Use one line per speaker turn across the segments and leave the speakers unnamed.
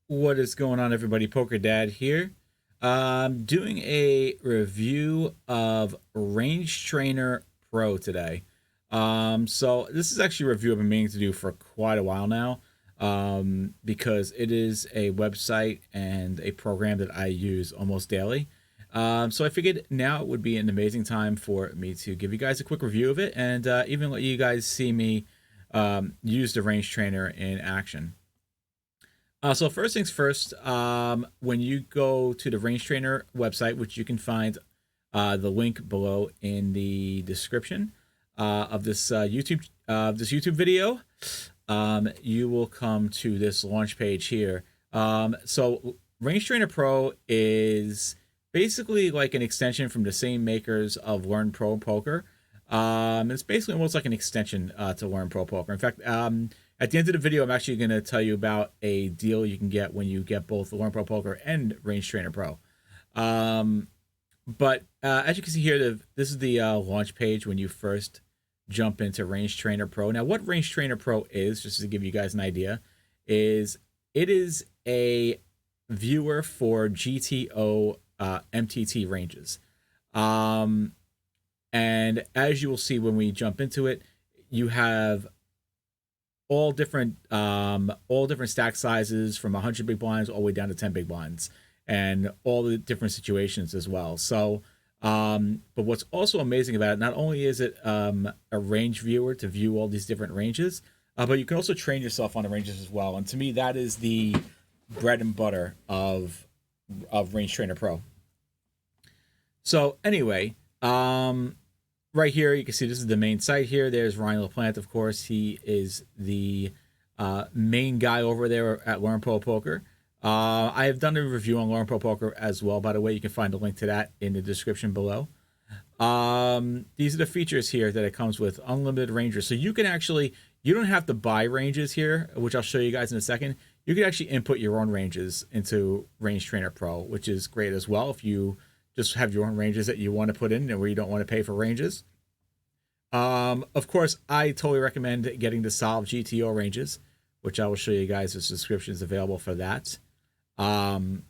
What is going on, everybody? Poker Dad here. Doing a review of Range Trainer Pro today. So this is actually a review I've been meaning to do for quite a while now, because it is a website and a program that I use almost daily. So I figured now would be an amazing time for me to give you guys a quick review of it and even let you guys see me use the Range Trainer in action. So first things first, when you go to the Range Trainer website, which you can find the link below in the description of this YouTube video, you will come to this launch page here. So Range Trainer Pro is basically like an extension from the same makers of Learn Pro Poker. It's basically almost like an extension to Learn Pro Poker. In fact, at the end of the video, I'm actually going to tell you about a deal you can get when you get both Learn Pro Poker and Range Trainer Pro. But as you can see here, this is the launch page when you first jump into Range Trainer Pro. Now, what Range Trainer Pro is, just to give you guys an idea, is it is a viewer for GTO MTT ranges. And as you will see when we jump into it, you have all different stack sizes from 100 big blinds all the way down to 10 big blinds, and all the different situations as well. So but what's also amazing about it, not only is it a range viewer to view all these different ranges, but you can also train yourself on the ranges as well. And to me, that is the bread and butter of Range Trainer Pro. So anyway, right here, you can see this is the main site here. There's Ryan LaPlante, of course. He is the main guy over there at Learn Pro Poker. I have done a review on Learn Pro Poker as well, by the way. You can find a link to that in the description below. These are the features here that it comes with: unlimited ranges. So you can actually, you don't have to buy ranges here, which I'll show you guys in a second. You can actually input your own ranges into Range Trainer Pro, which is great as well if you just have your own ranges that you want to put in and where you don't want to pay for ranges. Of course, I totally recommend getting the Solve GTO ranges, which I will show you guys. The subscription is available for that. And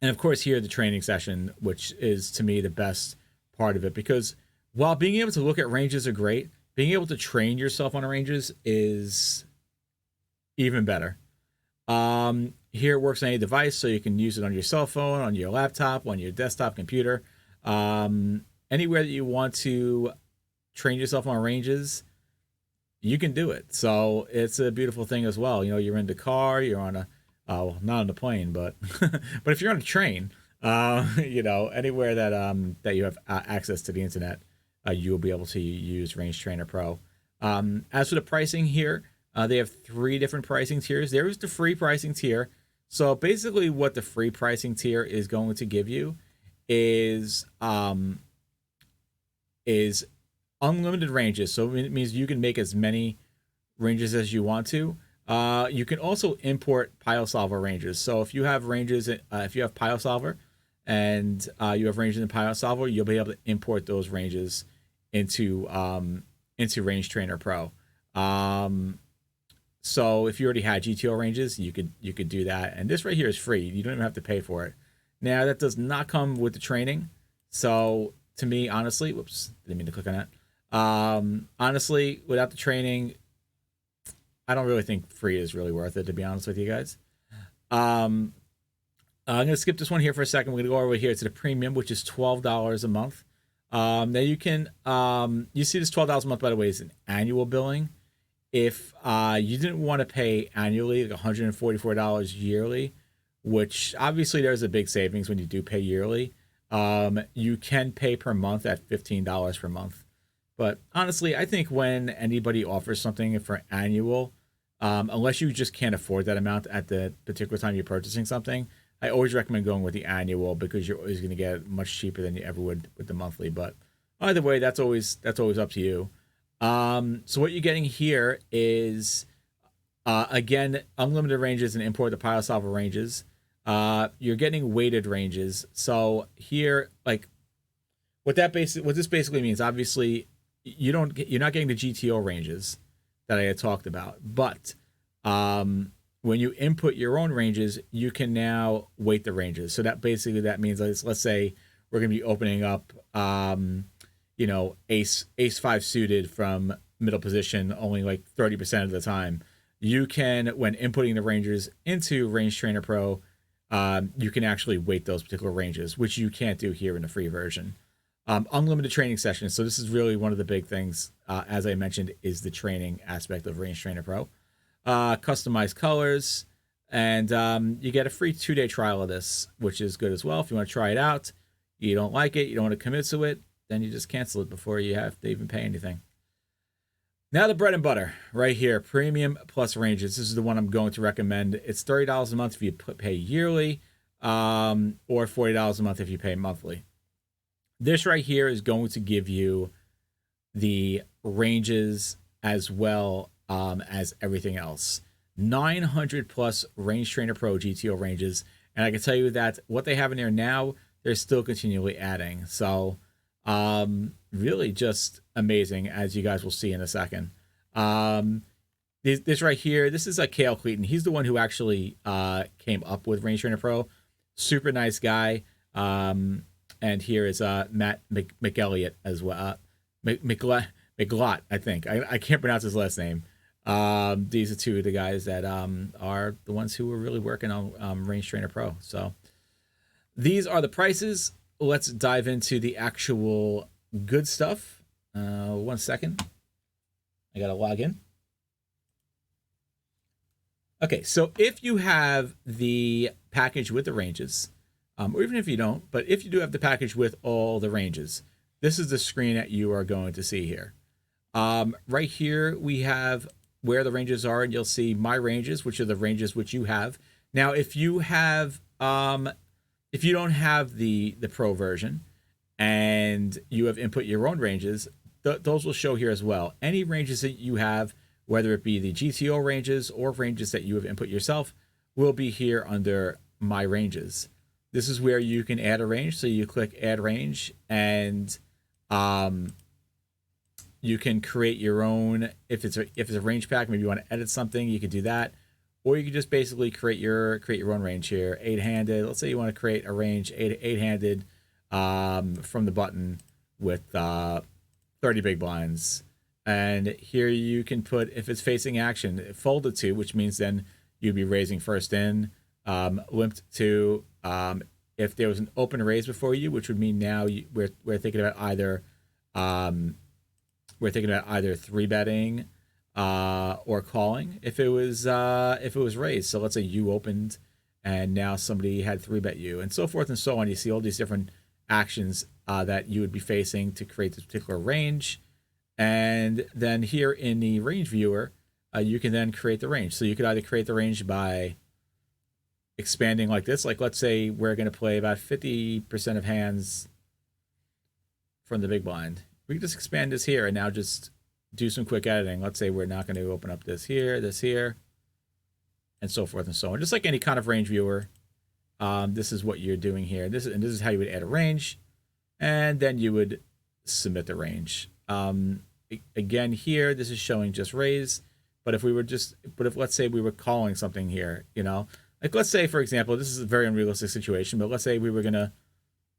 of course, here the training session, which is to me the best part of it, because while being able to look at ranges are great, being able to train yourself on ranges is even better. Here it works on any device, so you can use it on your cell phone, on your laptop, on your desktop computer, anywhere that you want to train yourself on ranges, you can do it. So it's a beautiful thing as well. You know, you're in the car, you're on a, well, not on the plane, but but if you're on a train, you know, anywhere that you have access to the internet, you'll be able to use Range Trainer Pro. As for the pricing here, they have 3 different pricing tiers. There is the free pricing tier. So basically, what the free pricing tier is going to give you is unlimited ranges. So it means you can make as many ranges as you want to. You can also import Pile Solver ranges. So if you have ranges, if you have Pile Solver and you have ranges in Pile Solver, you'll be able to import those ranges into Range Trainer Pro. So if you already had GTO ranges, you could do that. And this right here is free. You don't even have to pay for it. Now that does not come with the training. So to me, honestly, whoops, didn't mean to click on that. Honestly, without the training, I don't really think free is really worth it, to be honest with you guys. I'm going to skip this one here for a second. We're going to go over here to the premium, which is $12 a month. Now you can, you see this $12 a month, by the way, is an annual billing. If you didn't want to pay annually, like $144 yearly, which obviously there's a big savings when you do pay yearly, you can pay per month at $15 per month. But honestly, I think when anybody offers something for annual, unless you just can't afford that amount at the particular time you're purchasing something, I always recommend going with the annual, because you're always going to get it much cheaper than you ever would with the monthly. But either way, that's always up to you. So what you're getting here is, again, unlimited ranges and import the Pile Solver ranges. You're getting weighted ranges. So here, like, what this basically means, obviously, you're not getting the GTO ranges that I had talked about, but when you input your own ranges, you can now weight the ranges. So that basically that means let's say we're going to be opening up, you know, ace 5 suited from middle position only like 30% of the time. You can, when inputting the ranges into Range Trainer Pro, you can actually weight those particular ranges, which you can't do here in the free version. Unlimited training sessions. So this is really one of the big things, as I mentioned, is the training aspect of Range Trainer Pro. Customized colors, and you get a free 2-day trial of this, which is good as well. If you want to try it out, you don't like it, you don't want to commit to it, then you just cancel it before you have to even pay anything. Now the bread and butter right here, Premium Plus Ranges. This is the one I'm going to recommend. It's $30 a month if you pay yearly, or $40 a month if you pay monthly. This right here is going to give you the ranges as well as everything else. 900 plus Range Trainer Pro GTO ranges. And I can tell you that what they have in there now, they're still continually adding. So really just amazing, as you guys will see in a second. This right here, this is a Cale Cleaton. He's the one who actually came up with Range Trainer Pro. Super nice guy. And here is Matt McElliott as well. McGlot, I think. I can't pronounce his last name. These are two of the guys that are the ones who were really working on Range Trainer Pro. So these are the prices. Let's dive into the actual good stuff. 1 second. I got to log in. Okay, so if you have the package with the ranges, or even if you don't, but if you do have the package with all the ranges, this is the screen that you are going to see here. Right here, we have where the ranges are, and you'll see my ranges, which are the ranges which you have. Now, if you have, if you don't have the Pro version and you have input your own ranges, those will show here as well. Any ranges that you have, whether it be the GTO ranges or ranges that you have input yourself, will be here under My Ranges. This is where you can add a range. So you click Add Range, and you can create your own. If it's a range pack, maybe you want to edit something, you could do that, or you could just basically create your own range here. 8-handed. Let's say you want to create a range 8-handed from the button with 30 big blinds. And here you can put, if it's facing action, folded to, which means then you'd be raising first in, limped to. If there was an open raise before you, which would mean now we're thinking about either 3-betting or calling if it was raised. So let's say you opened and now somebody had 3-bet you, and so forth and so on. You see all these different actions that you would be facing to create this particular range. And then here in the range viewer, you can then create the range. So you could either create the range by expanding like this. Like, let's say we're going to play about 50% of hands from the big blind. We can just expand this here and now just do some quick editing. Let's say we're not going to open up this here, and so forth and so on. Just like any kind of range viewer, this is what you're doing here. This is how you would add a range, and then you would submit the range. Again, here, this is showing just raise. But if let's say we were calling something here, you know, like let's say, for example, this is a very unrealistic situation, but let's say we were going to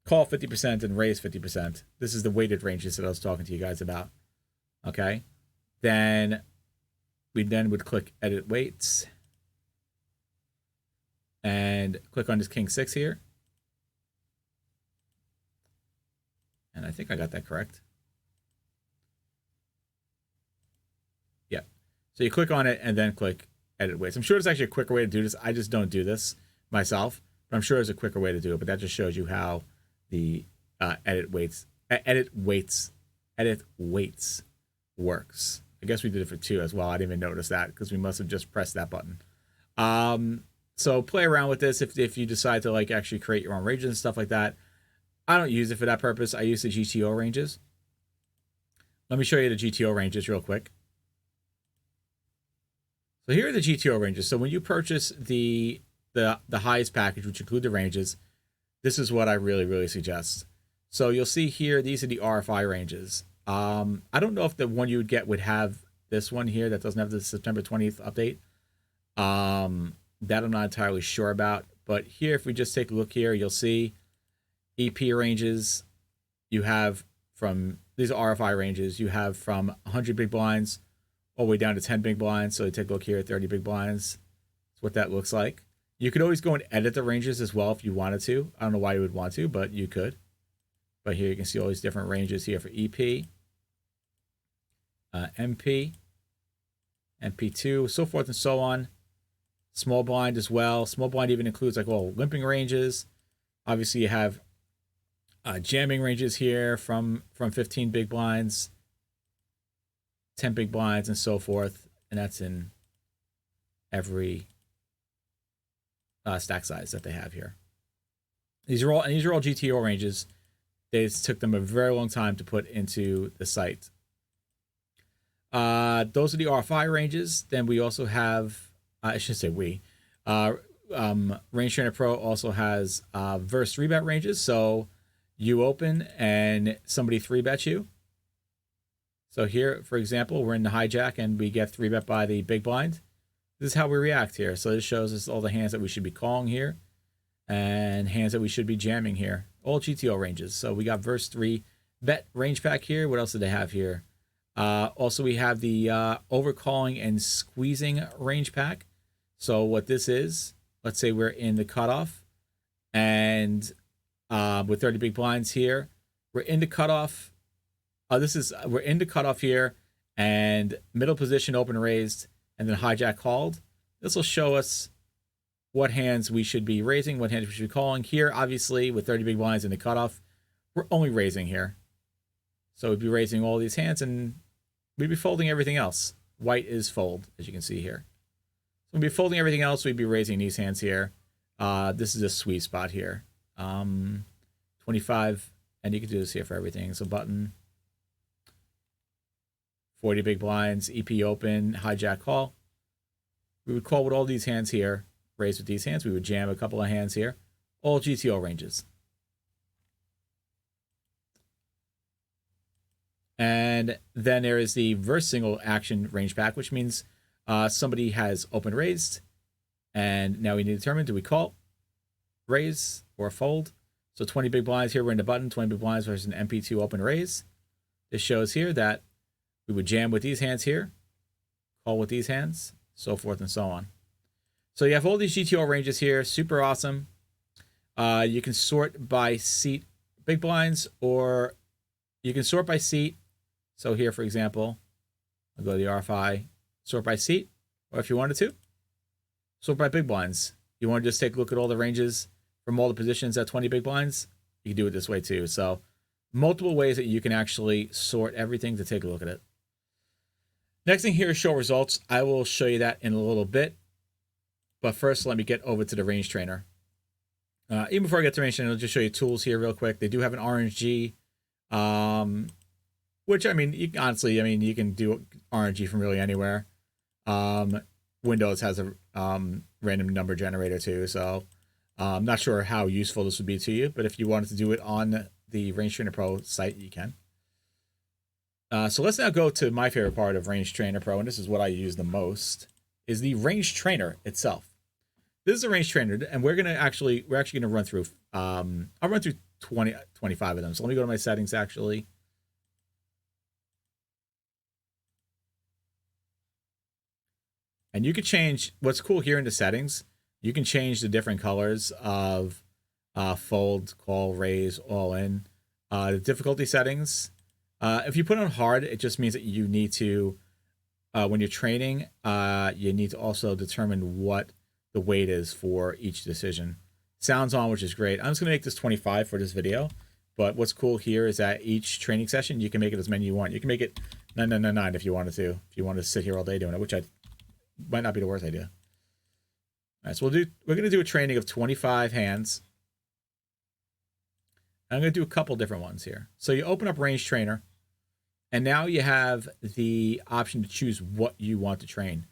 call 50% and raise 50%. This is the weighted ranges that I was talking to you guys about. Okay. Then we would click edit weights and click on this King 6 here. And I think I got that correct. Yeah. So you click on it and then click edit weights. I'm sure there's actually a quicker way to do this. I just don't do this myself, but I'm sure there's a quicker way to do it. But that just shows you how the edit weights works. I guess we did it for 2 as well. I didn't even notice that because we must have just pressed that button. So play around with this if you decide to like actually create your own ranges and stuff like that. I don't use it for that purpose. I use the GTO ranges. Let me show you the GTO ranges real quick. So here are the GTO ranges. So when you purchase the highest package, which include the ranges, this is what I really, really suggest. So you'll see here, these are the RFI ranges. I don't know if the one you would get would have this one here that doesn't have the September 20th update. That I'm not entirely sure about. But here, if we just take a look here, you'll see EP ranges. You have from, these are RFI ranges, you have from 100 big blinds all the way down to 10 big blinds. So you take a look here at 30 big blinds. That's what that looks like. You could always go and edit the ranges as well if you wanted to. I don't know why you would want to, but you could. But here you can see all these different ranges here for EP, MP, MP2, so forth and so on. Small blind as well. Small blind even includes like all limping ranges. Obviously, you have jamming ranges here from 15 big blinds, 10 big blinds, and so forth. And that's in every stack size that they have here. These are all GTO ranges. They took them a very long time to put into the site. Those are the RFI ranges. Then we also have, I should say we, RangeTrainerPro also has verse 3-bet ranges. So you open and somebody 3-bets you. So here, for example, we're in the hijack and we get 3-bet by the big blind. This is how we react here. So this shows us all the hands that we should be calling here and hands that we should be jamming here. All GTO ranges. So we got verse 3-bet range pack here. What else do they have here? Also, we have the overcalling and squeezing range pack. So what this is, let's say we're in the cutoff and with 30 big blinds here, we're in the cutoff. We're in the cutoff here and middle position open raised and then hijack called. This will show us what hands we should be raising, what hands we should be calling. Here, obviously, with 30 big blinds in the cutoff, we're only raising here. So we'd be raising all these hands and we'd be folding everything else. White is fold, as you can see here. So we'd be folding everything else. We'd be raising these hands here. This is a sweet spot here. 25, and you can do this here for everything. So button, 40 big blinds, EP open, hijack call. We would call with all these hands here, raise with these hands. We would jam a couple of hands here. All GTO ranges. And then there is the verse single action range pack, which means somebody has open raised. And now we need to determine, do we call, raise, or fold? So 20 big blinds here, we're in the button, 20 big blinds versus an MP2 open raise. This shows here that we would jam with these hands here, call with these hands, so forth and so on. So you have all these GTO ranges here, super awesome. You can sort by seat big blinds, or you can sort by seat. So here, for example, I'll go to the RFI, sort by seat, or if you wanted to, sort by big blinds. You want to just take a look at all the ranges from all the positions at 20 big blinds, you can do it this way too. So multiple ways that you can actually sort everything to take a look at it. Next thing here is show results. I will show you that in a little bit. But first, let me get over to the Range Trainer. Even before I get to Range Trainer, I'll just show you tools here real quick. They do have an RNG, which, I mean, you can do RNG from really anywhere. Windows has a random number generator too, so I'm not sure how useful this would be to you, but if you wanted to do it on the RangeTrainerPro site, you can. So let's now go to my favorite part of RangeTrainerPro, and this is what I use the most, is the Range Trainer itself. This is a Range Trainer, and we're actually gonna run through. I'll run through 25 of them. So let me go to my settings actually. And you can change, what's cool here in the settings, you can change the different colors of fold, call, raise, all in. The difficulty settings, if you put on hard, it just means that you need to, when you're training, you need to also determine what the weight is for each decision. Sounds on, which is great. I'm just gonna make this 25 for this video, but what's cool here is that each training session, you can make it as many you want. You can make it 9 if you wanted to. If you want to sit here all day doing it, which might not be the worst idea. All right, so we're gonna do a training of 25 hands. I'm gonna do a couple different ones here. So you open up Range Trainer, and now you have the option to choose what you want to train.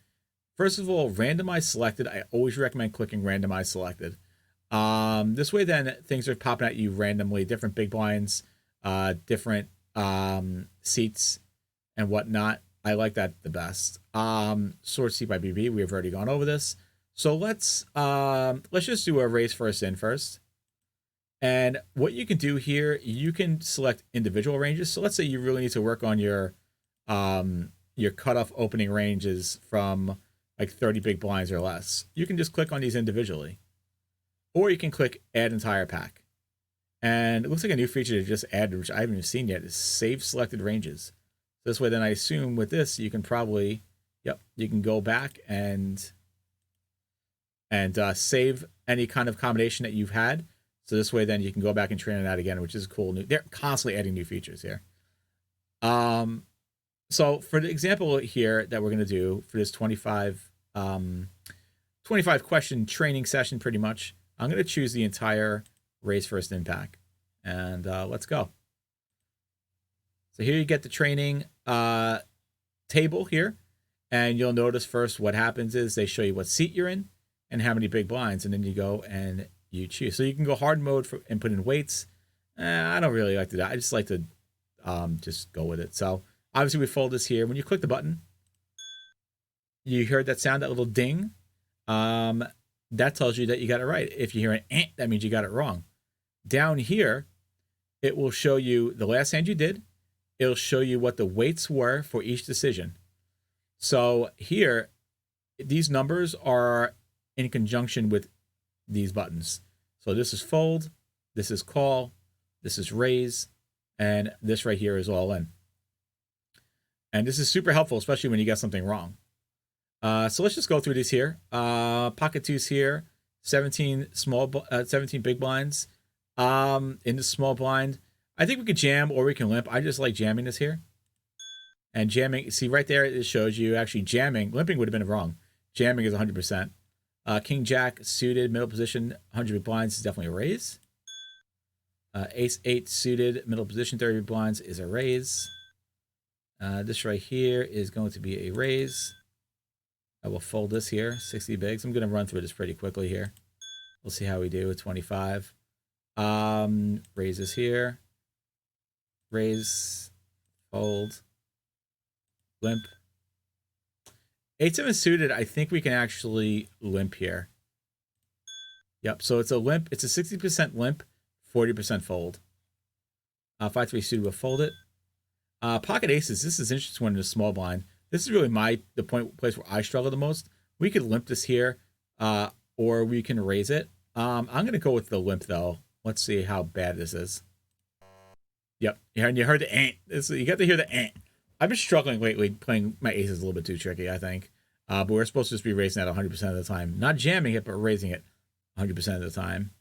First of all, randomize selected. I always recommend clicking randomize selected. This way, then things are popping at you randomly, different big blinds, different seats, and whatnot. I like that the best. Sort C by BB, we have already gone over this. So let's just do a raise first in first. And what you can do here, you can select individual ranges. So let's say you really need to work on your cutoff opening ranges from like 30 big blinds or less. You can just click on these individually. Or you can click add entire pack. And it looks like a new feature to just add, which I haven't even seen yet, is save selected ranges. This way, then I assume with this, you can probably, you can go back and save any kind of combination that you've had. So this way, then you can go back and train on that again, which is cool. They're constantly adding new features here. So for the example here that we're going to do for this 25 question training session, pretty much, I'm going to choose the entire raise first in pack, and let's go. So here you get the training table here, and you'll notice first what happens is they show you what seat you're in and how many big blinds, and then you go and you choose. So you can go hard mode and put in weights. I don't really like to do that. I just like to just go with it. So obviously we fold this here. When you click the button, you heard that sound, that little ding. That tells you that you got it right. If you hear an eh, that means you got it wrong. Down here, it will show you the last hand you did. It'll show you what the weights were for each decision. So here, these numbers are in conjunction with these buttons. So this is fold, this is call, this is raise, and this right here is all in. And this is super helpful, especially when you get something wrong. So let's just go through these here. Pocket twos here, 17 big blinds. In the small blind, I think we could jam or we can limp. I just like jamming this here. And jamming, see right there, it shows you actually jamming. Limping would have been wrong. Jamming is 100%. King Jack suited, middle position, 100 big blinds is definitely a raise. Ace 8 suited, middle position, 30 big blinds is a raise. This right here is going to be a raise. I will fold this here, 60 bigs. I'm going to run through this pretty quickly here. We'll see how we do with 25. Raises here. Raise, fold, limp. 8-7 suited, I think we can actually limp here. Yep, so it's a limp. It's a 60% limp, 40% fold. 5-3 suited, we'll fold it. Pocket aces, this is an interesting one in a small blind. This is really the place where I struggle the most. We could limp this here, or we can raise it. I'm going to go with the limp, though. Let's see how bad this is. Yep, and you heard the ant. You got to hear the ant. I've been struggling lately playing my aces a little bit too tricky, I think. But we're supposed to just be raising that 100% of the time. Not jamming it, but raising it 100% of the time.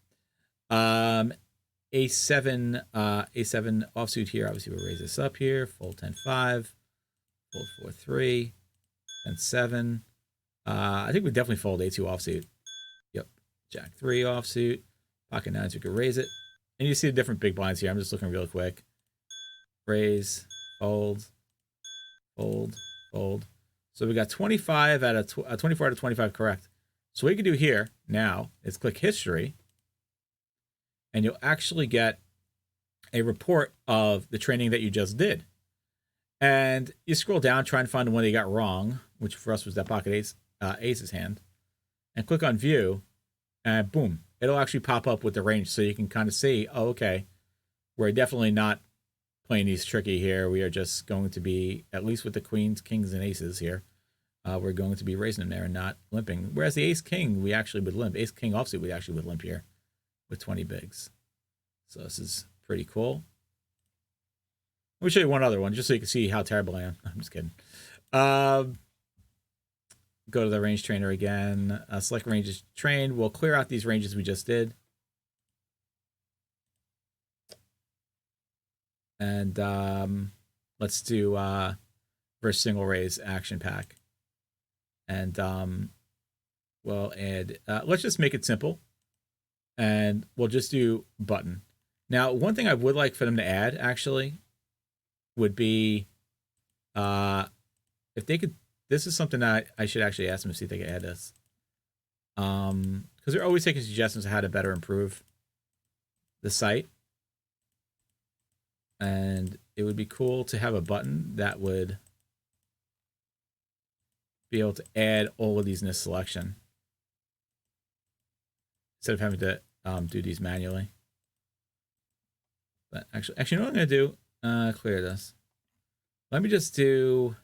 A7 offsuit here. Obviously, we'll raise this up here. Fold 10-5. Fold 4-3. 10-7. I think we definitely fold A2 offsuit. Yep. Jack 3 offsuit. Pocket 9s, we could raise it. And you see the different big blinds here. I'm just looking real quick. Raise, fold, fold, fold. So we got 25 out of 24 out of 25 correct. So what you can do here now is click history, and you'll actually get a report of the training that you just did. And you scroll down, try and find the one that you got wrong, which for us was that pocket aces hand, and click on view, and boom, it'll actually pop up with the range, so you can kind of see, oh, okay, we're definitely not playing these tricky here. We are just going to be, at least with the queens, kings, and aces here, we're going to be raising them there and not limping. Whereas the ace king, we actually would limp. Ace king offsuit, we actually would limp here with 20 bigs. So this is pretty cool. Let me show you one other one, just so you can see how terrible I am. I'm just kidding. Go to the range trainer again. Select ranges trained. We'll clear out these ranges we just did. And let's do verse single raise action pack. And we'll add, let's just make it simple. And we'll just do button. Now, one thing I would like for them to add, actually, would be if they could, this is something that I should actually ask them to see if they can add this. Because they're always taking suggestions on how to better improve the site. And it would be cool to have a button that would be able to add all of these in this selection instead of having to do these manually. But actually, you know what I'm going to do? Clear this. Let me just do,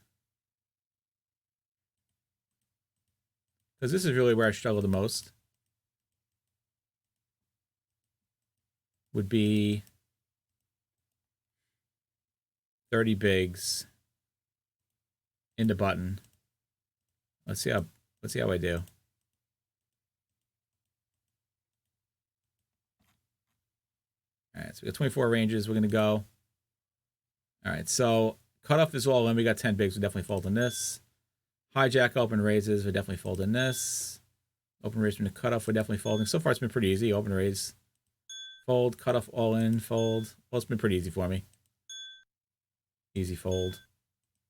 because this is really where I struggle the most, would be 30 bigs into button. Let's see how I do. All right, so we got 24 ranges. We're gonna go. All right, so cutoff is all in. We got 10 bigs. We definitely fold in this. Hijack open raises. We definitely fold in this. Open raise from the cutoff. We're definitely folding. So far, it's been pretty easy. Open raise, fold, cutoff, all in, fold. Well, it's been pretty easy for me. Easy fold,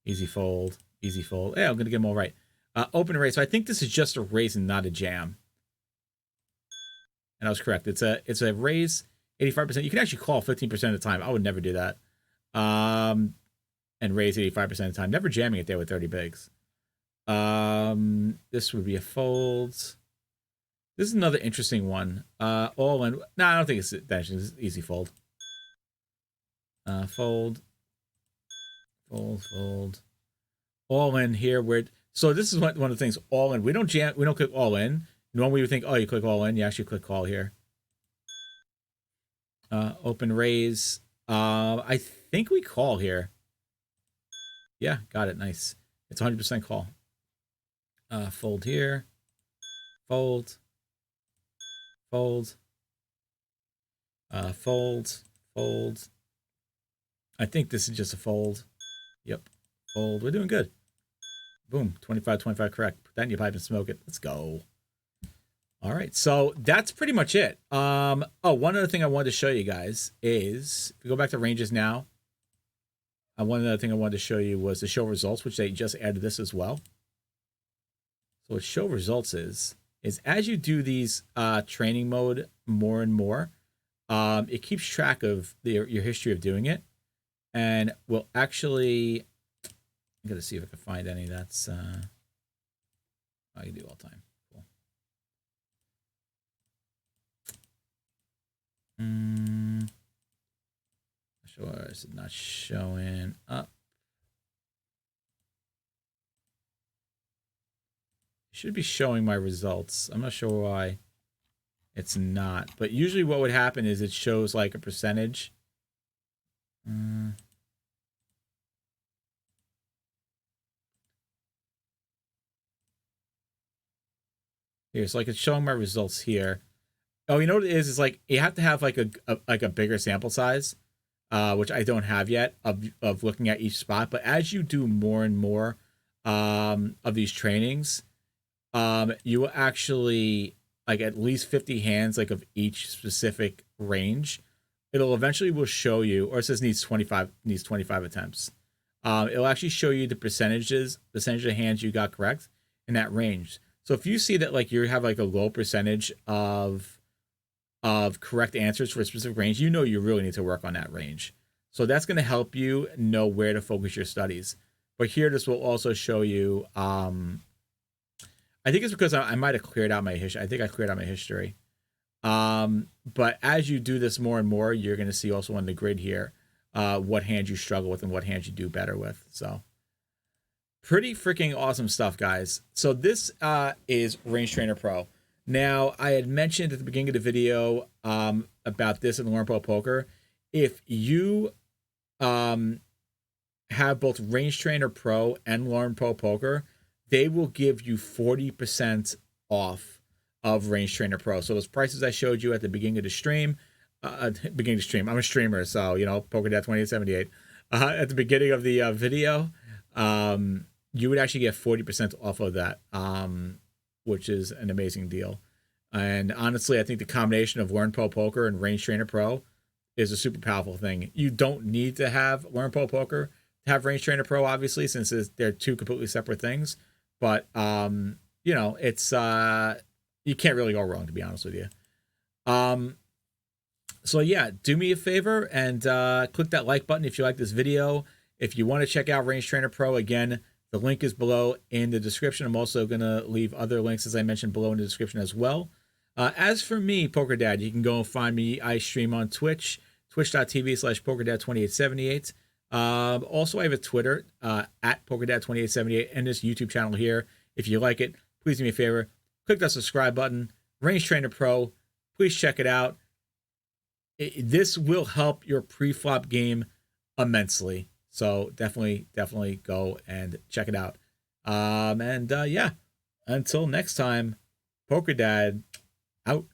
easy fold, easy fold. Yeah, I'm gonna get them all right. Open raise. So I think this is just a raise and not a jam. And I was correct. It's a raise. 85%. You can actually call 15% of the time. I would never do that. And raise 85% of the time. Never jamming it there with 30 bigs. This would be a fold. This is another interesting one. All in. No, I don't think it's that interesting. This is easy fold. Fold. Fold, fold. All in here. So this is one of the things. All in. We don't jam. We don't click all in. Normally you would think, oh, you click all in. You actually click call here. Open raise. I think we call here. Yeah, got it. Nice. It's 100% call. Fold here. Fold. Fold. Fold. Fold. I think this is just a fold. Yep. Fold. We're doing good. Boom. 25 correct. Put that in your pipe and smoke it. Let's go. All right, so that's pretty much it. Oh, one other thing I wanted to show you guys is, if we go back to ranges now, one other thing I wanted to show you was the show results, which they just added this as well. So what show results is as you do these training mode more and more, it keeps track of your history of doing it, and will actually, I'm gonna see if I can find any that's I can do all time. Sure, it's not showing up. It should be showing my results. I'm not sure why it's not, but usually what would happen is it shows like a percentage. Here, so like it's showing my results here. Oh, you know what it is? It's like you have to have like a bigger sample size, which I don't have yet of looking at each spot. But as you do more and more of these trainings, you will actually like at least 50 hands like of each specific range. It'll eventually will show you, or it says needs 25 attempts. It'll actually show you the percentage of hands you got correct in that range. So if you see that like you have like a low percentage of correct answers for a specific range, you know you really need to work on that range. So that's going to help you know where to focus your studies. But here, this will also show you, I think it's because I might have cleared out my history. I think I cleared out my history. But as you do this more and more, you're going to see also on the grid here, what hands you struggle with and what hands you do better with. So pretty freaking awesome stuff, guys. So this is RangeTrainerPro. Now, I had mentioned at the beginning of the video about this in LearnPro Poker. If you have both RangeTrainerPro and LearnPro Poker, they will give you 40% off of RangeTrainerPro. So those prices I showed you at the beginning of the stream, I'm a streamer, so, you know, PokerDad 2878. At the beginning of the video, you would actually get 40% off of that. Which is an amazing deal. And honestly, I think the combination of LearnPro Poker and RangeTrainerPro is a super powerful thing. You don't need to have LearnPro Poker to have RangeTrainerPro, obviously, since they're two completely separate things. But, you know, it's you can't really go wrong, to be honest with you. So, yeah, do me a favor and click that like button if you like this video. If you want to check out RangeTrainerPro, again, The link is below in the description. I'm also going to leave other links, as I mentioned, below in the description as well. As for me, Poker Dad, you can go and find me. I stream on Twitch, twitch.tv/PokerDad2878. Also, I have a Twitter at PokerDad2878 and this YouTube channel here. If you like it, please do me a favor. Click that subscribe button. Range Trainer Pro. Please check it out. This will help your pre-flop game immensely. So definitely go and check it out. Yeah, until next time, Poker Dad out.